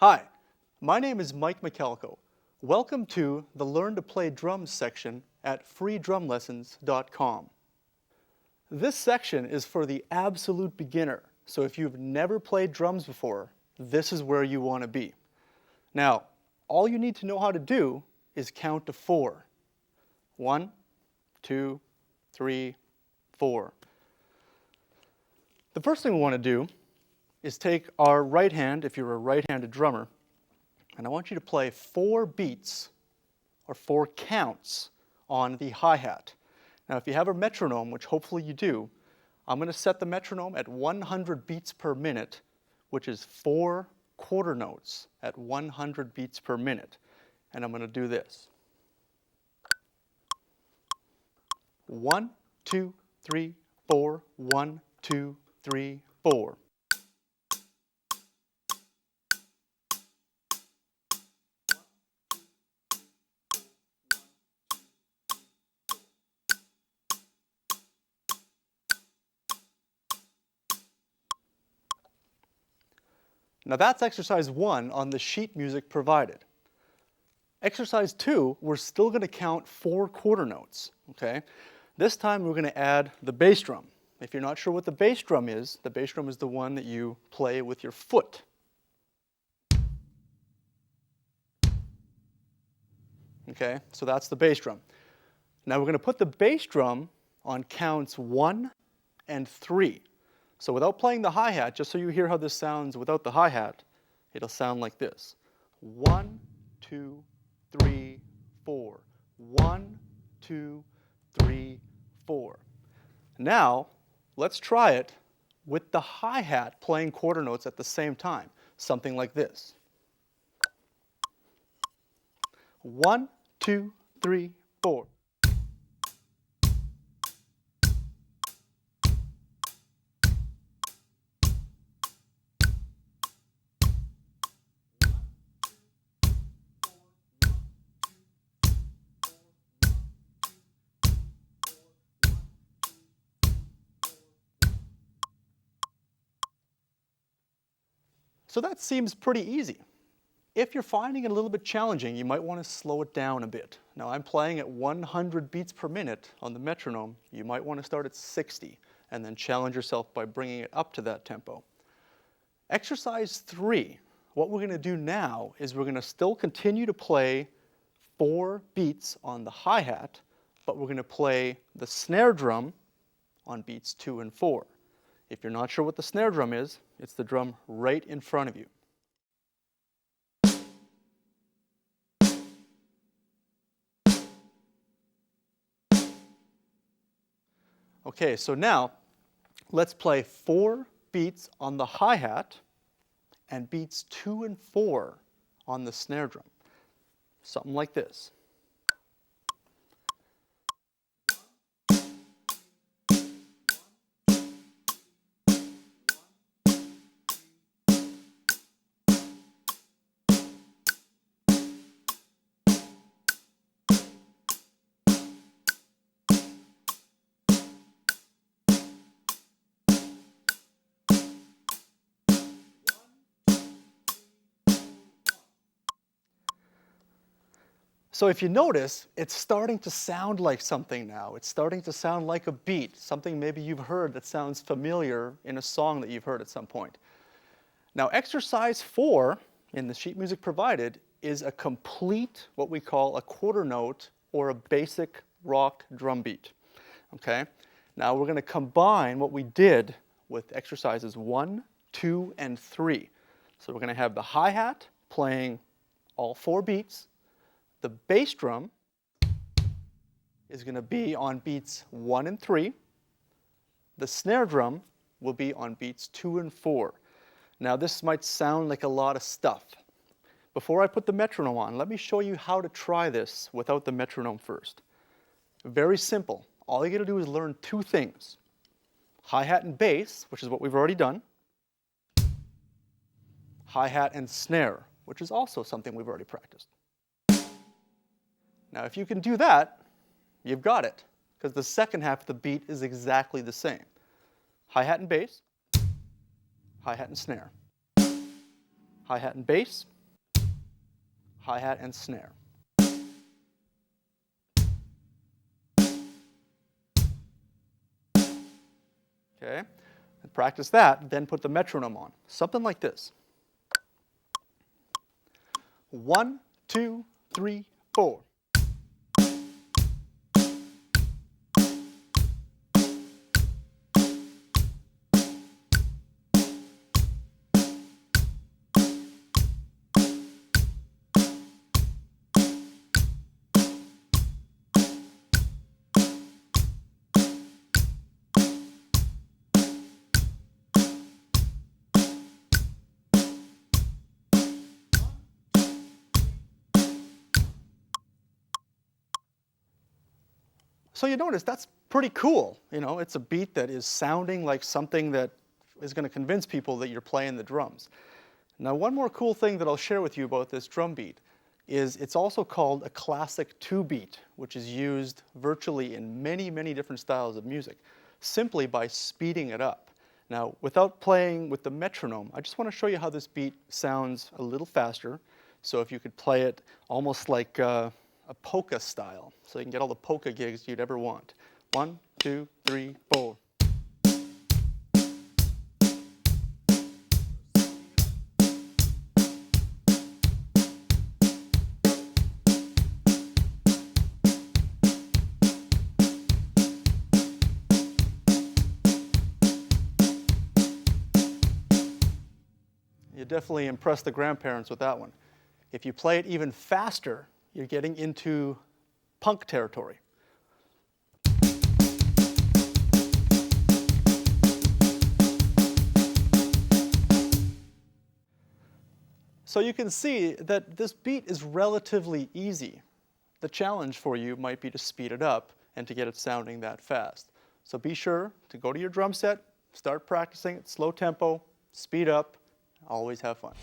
Hi, my name is Mike McElko. Welcome to the Learn to Play Drums section at freedrumlessons.com. This section is for the absolute beginner, so if you've never played drums before, this is where you want to be. Now, all you need to know how to do is count to 4. 1, 2, 3, 4. The first thing we want to do is take our right hand, if you're a right-handed drummer, and I want you to play 4 beats or 4 counts on the hi-hat. Now if you have a metronome, which hopefully you do, I'm going to set the metronome at 100 beats per minute, which is 4 quarter notes at 100 beats per minute. And I'm going to do this. 1, 2, 3, 4, 1, 2, 3, 4. Now that's exercise 1 on the sheet music provided. Exercise 2, we're still going to count 4 quarter notes, okay? This time we're going to add the bass drum. If you're not sure what the bass drum is the one that you play with your foot. Okay, so that's the bass drum. Now we're going to put the bass drum on counts 1 and 3. So without playing the hi-hat, just so you hear how this sounds without the hi-hat, it'll sound like this. 1, 2, 3, 4. 1, 2, 3, 4. Now, let's try it with the hi-hat playing quarter notes at the same time. Something like this. 1, 2, 3, 4. So that seems pretty easy. If you're finding it a little bit challenging, you might want to slow it down a bit. Now I'm playing at 100 beats per minute on the metronome. You might want to start at 60 and then challenge yourself by bringing it up to that tempo. Exercise 3, what we're going to do now is we're going to still continue to play 4 beats on the hi-hat, but we're going to play the snare drum on beats 2 and 4. If you're not sure what the snare drum is, it's the drum right in front of you. Okay, so now let's play 4 beats on the hi-hat and beats 2 and 4 on the snare drum. Something like this. So if you notice, it's starting to sound like something now. It's starting to sound like a beat, something maybe you've heard that sounds familiar in a song that you've heard at some point. Now exercise 4 in the sheet music provided is a complete, what we call a quarter note or a basic rock drum beat. Okay? Now we're going to combine what we did with exercises 1, 2, and 3. So we're going to have the hi-hat playing all 4 beats. The bass drum is going to be on beats 1 and 3. The snare drum will be on beats 2 and 4. Now this might sound like a lot of stuff. Before I put the metronome on, let me show you how to try this without the metronome first. Very simple. All you got to do is learn 2 things. Hi-hat and bass, which is what we've already done. Hi-hat and snare, which is also something we've already practiced. Now if you can do that, you've got it, because the second half of the beat is exactly the same. Hi-hat and bass, hi-hat and snare. hi-hat and bass, hi-hat and snare. Okay, and practice that, then put the metronome on. Something like this. 1, 2, 3, 4. So you notice that's pretty cool. You know, it's a beat that is sounding like something that is going to convince people that you're playing the drums. Now, one more cool thing that I'll share with you about this drum beat is it's also called a classic 2-beat, which is used virtually in many, many different styles of music, simply by speeding it up. Now, without playing with the metronome, I just want to show you how this beat sounds a little faster. So if you could play it almost like a polka style, so you can get all the polka gigs you'd ever want. 1, 2, 3, 4. You definitely impress the grandparents with that one. If you play it even faster, you're getting into punk territory. So you can see that this beat is relatively easy. The challenge for you might be to speed it up and to get it sounding that fast. So be sure to go to your drum set, start practicing at slow tempo, speed up, always have fun.